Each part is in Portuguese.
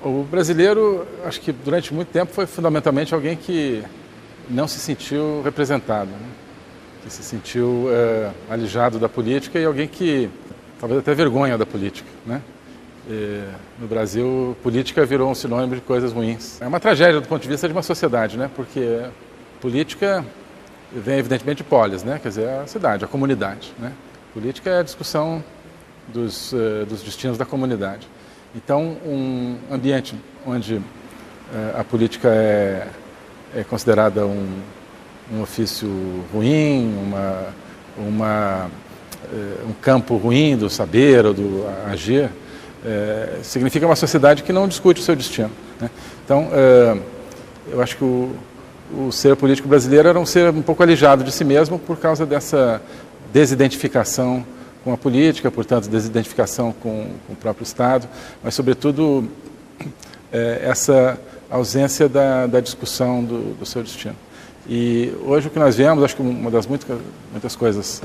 O brasileiro, acho que durante muito tempo foi fundamentalmente alguém que não se sentiu representado, né? Que se sentiu alijado da política e alguém que talvez até vergonha da política, né? No Brasil, política virou um sinônimo de coisas ruins. É uma tragédia do ponto de vista de uma sociedade, né? Porque política vem evidentemente de polis, né? Quer dizer, a cidade, a comunidade, né? Política é a discussão dos destinos da comunidade. Então, um ambiente onde a política é considerada um ofício ruim, um campo ruim do saber ou do agir, significa uma sociedade que não discute o seu destino, né? Então, eu acho que o ser político brasileiro era um ser um pouco alijado de si mesmo por causa dessa desidentificação com a política, portanto, desidentificação com o próprio Estado, mas, sobretudo, essa ausência da discussão do seu destino. E hoje o que nós vemos, acho que uma das muitas coisas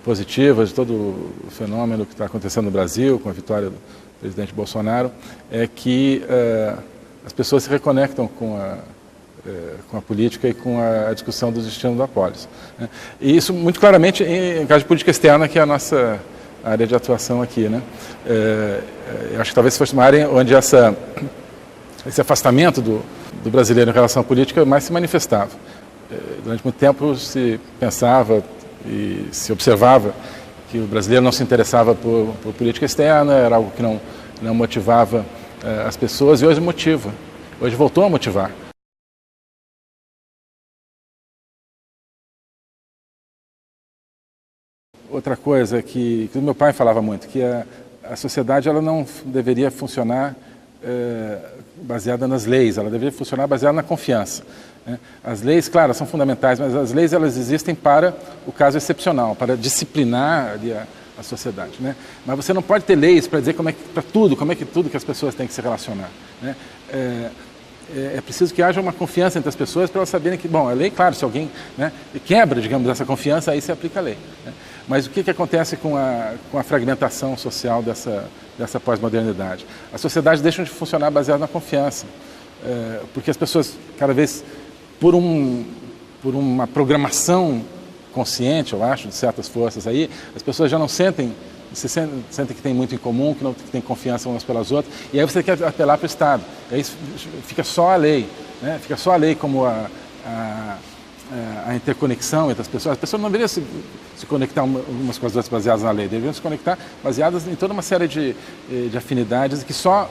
positivas de todo o fenômeno que está acontecendo no Brasil, com a vitória do presidente Bolsonaro, é que as pessoas se reconectam com a política e com a discussão dos destinos da polis, né? E isso muito claramente em caso de política externa, que é a nossa área de atuação aqui, né? Eu acho que talvez fosse uma área onde esse afastamento do brasileiro em relação à política mais se manifestava. Durante muito tempo se pensava e se observava que o brasileiro não se interessava por política externa, era algo que não motivava as pessoas, e hoje motiva, hoje voltou a motivar. Outra coisa que o meu pai falava muito, que a sociedade ela não deveria funcionar baseada nas leis, ela deveria funcionar baseada na confiança, né? As leis, claro, são fundamentais, mas as leis elas existem para o caso excepcional, para disciplinar ali a sociedade, né? Mas você não pode ter leis para dizer para tudo, como é que tudo que as pessoas têm que se relacionar, né? É preciso que haja uma confiança entre as pessoas para elas saberem que, bom, a lei, claro, se alguém, né, quebra, digamos, essa confiança, aí se aplica a lei, né? Mas o que acontece com a fragmentação social dessa pós-modernidade? As sociedades deixam de funcionar baseadas na confiança, porque as pessoas, cada vez, por uma programação consciente, eu acho, de certas forças aí, as pessoas já não sentem que tem muito em comum, que tem confiança umas pelas outras, e aí você quer apelar para o Estado. E aí fica só a lei, né? Fica só a lei como a interconexão entre as pessoas. As pessoas não deveriam se conectar umas com as outras baseadas na lei, deveriam se conectar baseadas em toda uma série de afinidades que só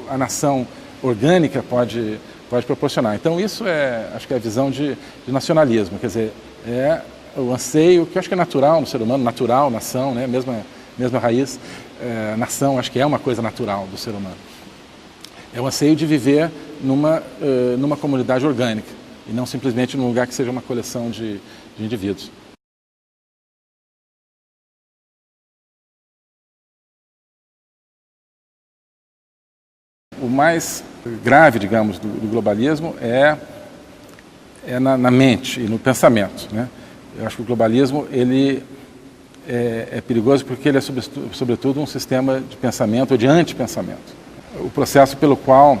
a nação orgânica pode proporcionar. Então isso acho que é a visão de nacionalismo, quer dizer, é o anseio, que eu acho que é natural no ser humano, natural, nação, né? Mesma raiz, nação acho que é uma coisa natural do ser humano. É o anseio de viver numa comunidade orgânica e não simplesmente num lugar que seja uma coleção de indivíduos. O mais grave, digamos, do globalismo é na mente e no pensamento, né? Eu acho que o globalismo ele é perigoso porque ele é, sobretudo, um sistema de pensamento ou de antipensamento. O processo pelo qual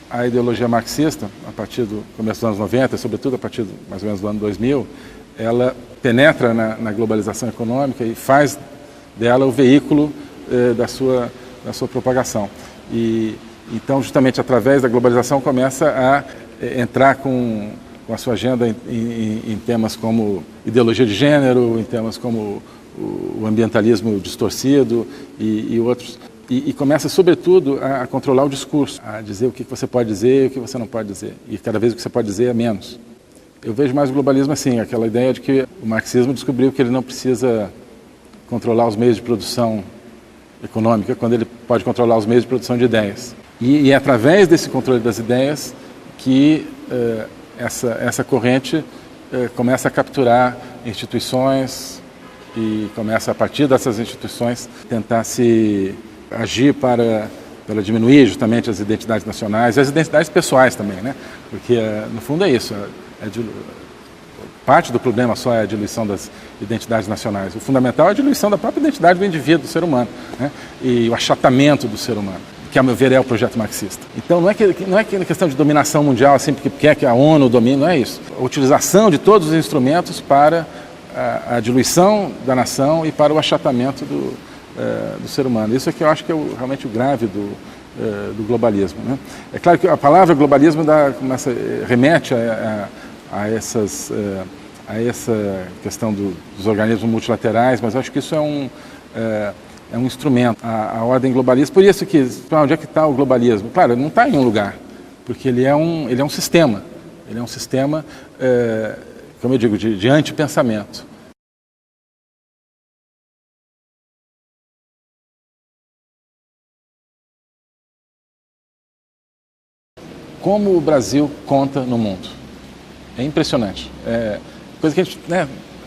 a ideologia marxista, a partir do começo dos anos 90, sobretudo a partir mais ou menos do ano 2000, ela penetra na globalização econômica e faz dela o veículo da sua propagação. E então, justamente através da globalização, começa a entrar com a sua agenda em temas como ideologia de gênero, em temas como o ambientalismo distorcido e outros. E começa, sobretudo, a controlar o discurso, a dizer o que você pode dizer e o que você não pode dizer. E cada vez o que você pode dizer é menos. Eu vejo mais o globalismo assim, aquela ideia de que o marxismo descobriu que ele não precisa controlar os meios de produção econômica quando ele pode controlar os meios de produção de ideias. E é através desse controle das ideias que essa corrente começa a capturar instituições e começa, a partir dessas instituições, tentar se agir para diminuir justamente as identidades nacionais e as identidades pessoais também, né? Porque, no fundo, é isso. Parte do problema só é a diluição das identidades nacionais. O fundamental é a diluição da própria identidade do indivíduo, do ser humano, né? E o achatamento do ser humano. que a meu ver é o projeto marxista. Então não é questão de dominação mundial, assim, porque quer que a ONU domine, não é isso. A utilização de todos os instrumentos para a diluição da nação e para o achatamento do ser humano. Isso é que eu acho que é realmente o grave do globalismo, né? É claro que a palavra globalismo remete a essa questão dos organismos multilaterais, mas eu acho que isso é um instrumento, a ordem globalista. Por isso que, onde é que está o globalismo? Claro, ele não está em um lugar, porque ele é um sistema. Ele é um sistema, como eu digo, de antipensamento. Como o Brasil conta no mundo. É impressionante. Coisa que a gente,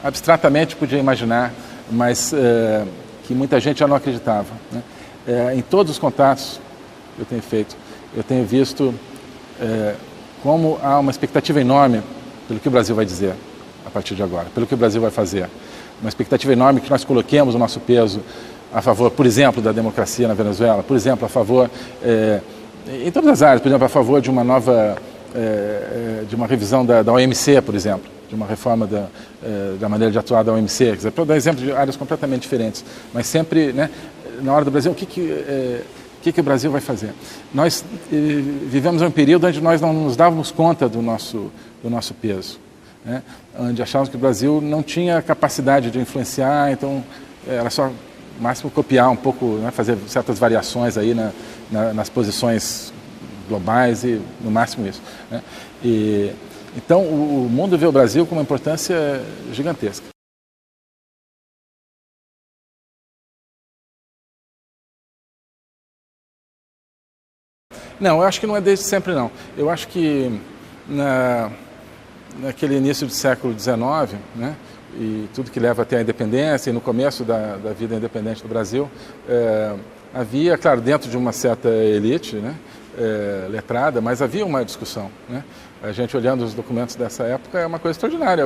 abstratamente podia imaginar, mas que muita gente já não acreditava, né? Em todos os contatos que eu tenho feito, eu tenho visto como há uma expectativa enorme pelo que o Brasil vai dizer a partir de agora, pelo que o Brasil vai fazer. Uma expectativa enorme que nós coloquemos o nosso peso a favor, por exemplo, da democracia na Venezuela, por exemplo, a favor, em todas as áreas, por exemplo, a favor de uma nova, de uma revisão da OMC, por exemplo, de uma reforma da maneira de atuar da OMC, para dar exemplo de áreas completamente diferentes, mas sempre, né, na hora do Brasil, o que o Brasil vai fazer? Nós vivemos um período onde nós não nos dávamos conta do nosso peso, né? Onde achávamos que o Brasil não tinha capacidade de influenciar, então era só, no máximo, copiar um pouco, né, fazer certas variações aí nas posições globais e, no máximo, isso, né? Então, o mundo vê o Brasil com uma importância gigantesca. Não, eu acho que não é desde sempre, não. Eu acho que naquele início do século XIX, né, e tudo que leva até a independência, e no começo da vida independente do Brasil, havia, claro, dentro de uma certa elite, né, letrada, mas havia uma discussão, né? A gente olhando os documentos dessa época é uma coisa extraordinária,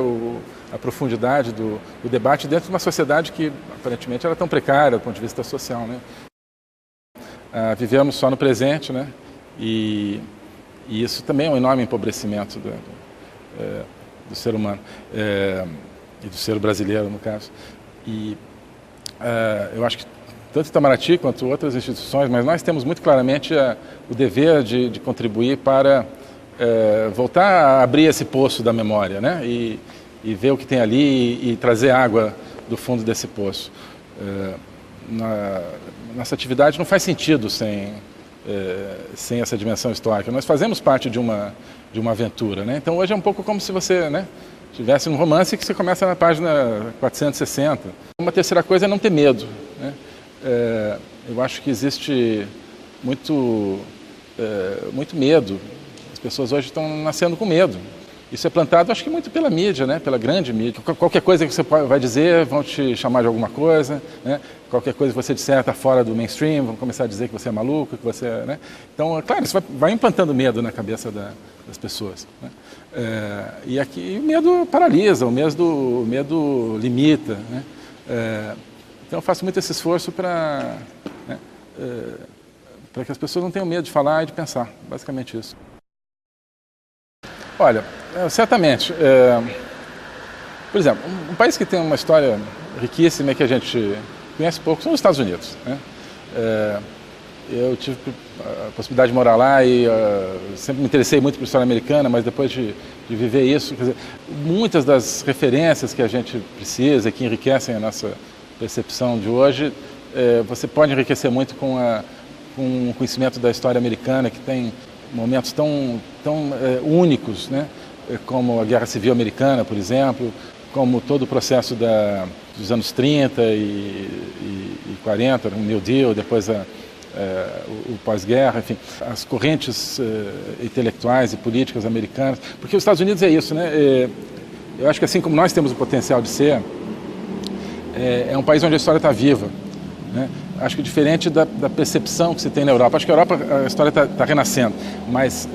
a profundidade do debate dentro de uma sociedade que aparentemente era tão precária do ponto de vista social, né? Vivemos só no presente, né? E isso também é um enorme empobrecimento do ser humano, e do ser brasileiro, no caso. E eu acho que tanto Itamaraty quanto outras instituições, mas nós temos muito claramente o dever de contribuir para voltar a abrir esse poço da memória, né? E ver o que tem ali e trazer água do fundo desse poço. Nossa atividade não faz sentido sem essa dimensão histórica. Nós fazemos parte de uma aventura, né? Então hoje é um pouco como se você, né, tivesse um romance que você começa na página 460. Uma terceira coisa é não ter medo, né? Eu acho que existe muito medo. As pessoas hoje estão nascendo com medo. Isso é plantado, acho que muito pela mídia, né? Pela grande mídia. Qualquer coisa que você vai dizer, vão te chamar de alguma coisa, né? Qualquer coisa que você disser está fora do mainstream, vão começar a dizer que você é maluco, que você, né? Então, claro, isso vai implantando medo na cabeça das pessoas, né? E aqui o medo paralisa, o medo limita, né? Então eu faço muito esse esforço para que as pessoas não tenham medo de falar e de pensar, basicamente isso. Olha, certamente, por exemplo, um país que tem uma história riquíssima e que a gente conhece pouco são os Estados Unidos, né? Eu tive a possibilidade de morar lá e sempre me interessei muito por história americana, mas depois de viver isso, quer dizer, muitas das referências que a gente precisa, que enriquecem a nossa percepção de hoje, você pode enriquecer muito com o conhecimento da história americana, que tem momentos tão únicos, né? Como a Guerra Civil Americana, por exemplo, como todo o processo dos anos 30 e 40, o New Deal, depois o pós-guerra, enfim, as correntes intelectuais e políticas americanas, porque os Estados Unidos é isso, né? Eu acho que assim como nós temos o potencial de ser, é um país onde a história está viva, né? Acho que diferente da percepção que se tem na Europa. Acho que a Europa, a história está renascendo, mas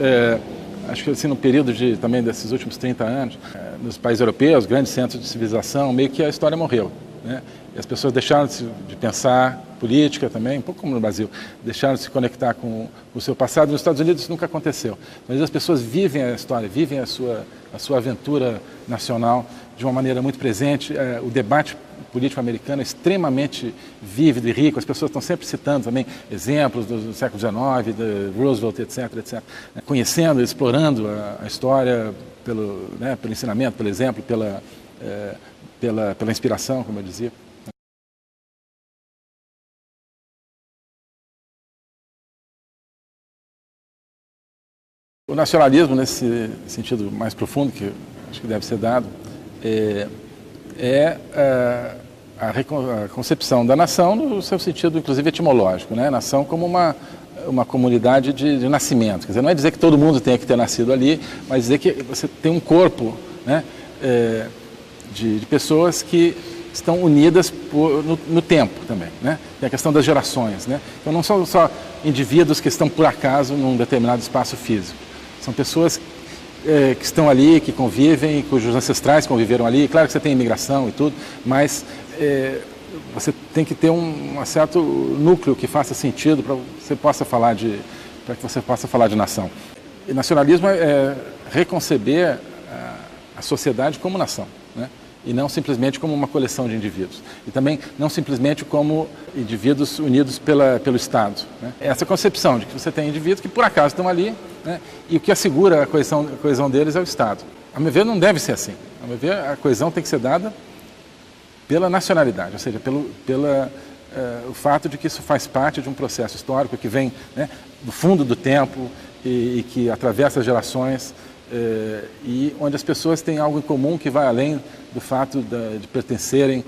acho que assim, no período também desses últimos 30 anos, nos países europeus, grandes centros de civilização, meio que a história morreu. né? E as pessoas deixaram de pensar política também, um pouco como no Brasil, deixaram de se conectar com o seu passado. Nos Estados Unidos isso nunca aconteceu. Mas as pessoas vivem a história, vivem a sua aventura nacional de uma maneira muito presente. O debate político americano é extremamente vívido e rico. As pessoas estão sempre citando também exemplos do século XIX, de Roosevelt, etc., etc. Conhecendo, explorando a história pelo ensinamento, pelo exemplo, pela inspiração, como eu dizia. O nacionalismo, nesse sentido mais profundo, que acho que deve ser dado, é a concepção da nação no seu sentido, inclusive, etimológico, né? Nação como uma comunidade de nascimento. Quer dizer, não é dizer que todo mundo tenha que ter nascido ali, mas dizer que você tem um corpo, né, de pessoas que estão unidas no tempo também, né? Tem a questão das gerações, né? Então não são só indivíduos que estão por acaso num determinado espaço físico. São pessoas que estão ali, que convivem, cujos ancestrais conviveram ali. Claro que você tem imigração e tudo, mas você tem que ter um certo núcleo que faça sentido para que você possa falar de nação. E nacionalismo é reconceber a sociedade como nação, né? E não simplesmente como uma coleção de indivíduos. E também não simplesmente como indivíduos unidos pelo Estado, né? Essa concepção de que você tem indivíduos que por acaso estão ali, né? E o que assegura a coesão deles é o Estado. A meu ver, não deve ser assim. A meu ver, a coesão tem que ser dada pela nacionalidade, ou seja, o fato de que isso faz parte de um processo histórico que vem, né, do fundo do tempo e que atravessa as gerações, e onde as pessoas têm algo em comum que vai além do fato de pertencerem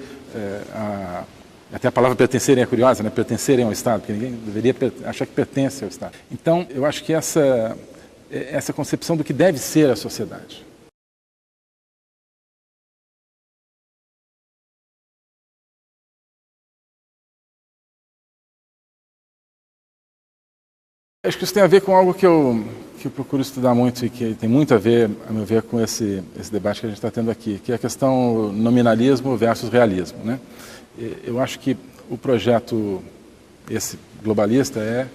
até a palavra pertencerem é curiosa, né? Pertencerem ao Estado, porque ninguém deveria achar que pertence ao Estado. Então, eu acho que essa concepção do que deve ser a sociedade. Acho que isso tem a ver com algo que eu procuro estudar muito e que tem muito a ver, a meu ver, com esse debate que a gente está tendo aqui, que é a questão nominalismo versus realismo, né? Eu acho que o projeto, esse globalista, é,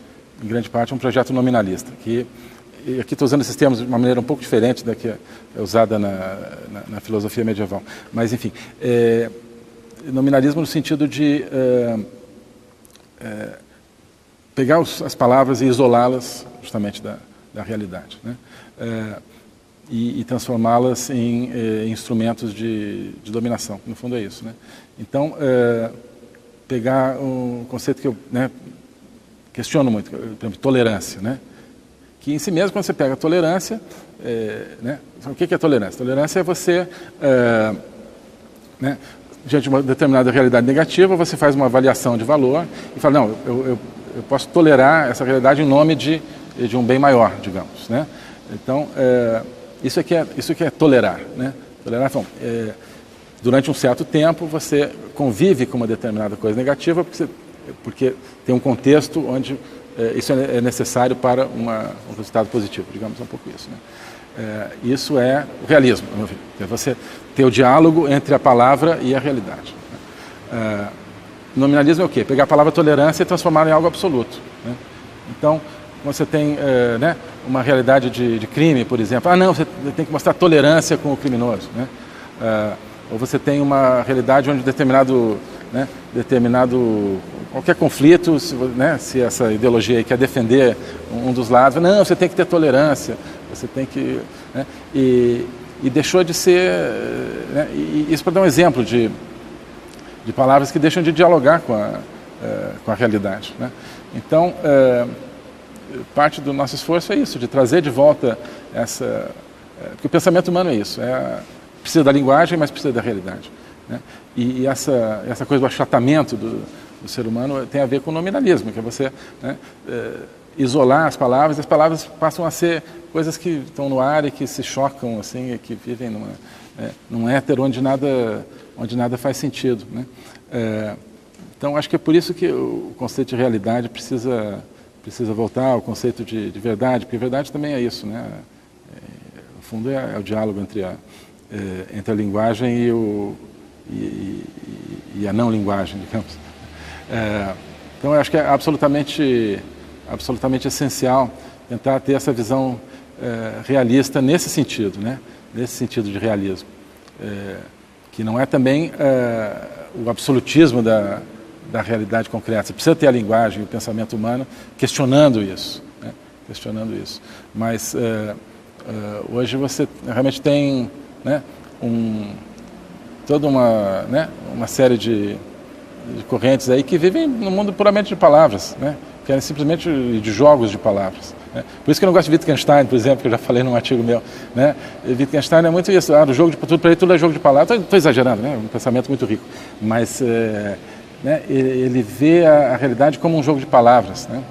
em grande parte, um projeto nominalista, e aqui estou usando esses termos de uma maneira um pouco diferente da que é usada na filosofia medieval, mas, enfim, nominalismo no sentido de pegar as palavras e isolá-las justamente da realidade, né? E transformá-las em instrumentos de dominação. No fundo é isso, né? Então, pegar um conceito que eu, né, questiono muito, por exemplo, tolerância, né? Que em si mesmo, quando você pega a tolerância, né, o que é tolerância? Tolerância é você, né, diante de uma determinada realidade negativa, você faz uma avaliação de valor e fala, não, eu posso tolerar essa realidade em nome de um bem maior, digamos, né? Então, isso que é tolerar, né? Tolerar, bom, durante um certo tempo você convive com uma determinada coisa negativa porque tem um contexto onde isso é necessário para um resultado positivo, digamos, um pouco isso, né? Isso é o realismo, ao meu ver. É você ter o diálogo entre a palavra e a realidade. Nominalismo é o quê? Pegar a palavra tolerância e transformar em algo absoluto, né? Então, quando você tem né, uma realidade de crime, por exemplo, não, você tem que mostrar tolerância com o criminoso, né? Ou você tem uma realidade onde determinado qualquer conflito, se essa ideologia aí quer defender um dos lados, não, você tem que ter tolerância, você tem que, né, e deixou de ser, né, e isso para dar um exemplo de palavras que deixam de dialogar com a realidade, né? Então, parte do nosso esforço é isso, de trazer de volta porque o pensamento humano é isso, precisa da linguagem, mas precisa da realidade, né? E essa coisa do achatamento do ser humano tem a ver com o nominalismo, que é você, né, isolar as palavras passam a ser coisas que estão no ar e que se chocam, assim, e que vivem num éter onde nada faz sentido, né? Então, acho que é por isso que o conceito de realidade precisa voltar ao conceito de verdade, porque verdade também é isso, né? No fundo é o diálogo entre a linguagem e a não linguagem, digamos. Então, eu acho que é absolutamente essencial tentar ter essa visão realista nesse sentido, né? Nesse sentido de realismo, que não é também o absolutismo da realidade concreta. Você precisa ter a linguagem, o pensamento humano questionando isso, né? Questionando isso. Mas hoje você realmente tem, né, toda uma série de correntes aí que vivem no mundo puramente de palavras, né? Querem simplesmente de jogos de palavras, né? Por isso que eu não gosto de Wittgenstein, por exemplo, que eu já falei num artigo meu, né? Wittgenstein é muito isso, do jogo de tudo, para ele tudo é jogo de palavras. Estou exagerando, né? Um pensamento muito rico, mas né, ele vê a realidade como um jogo de palavras, né?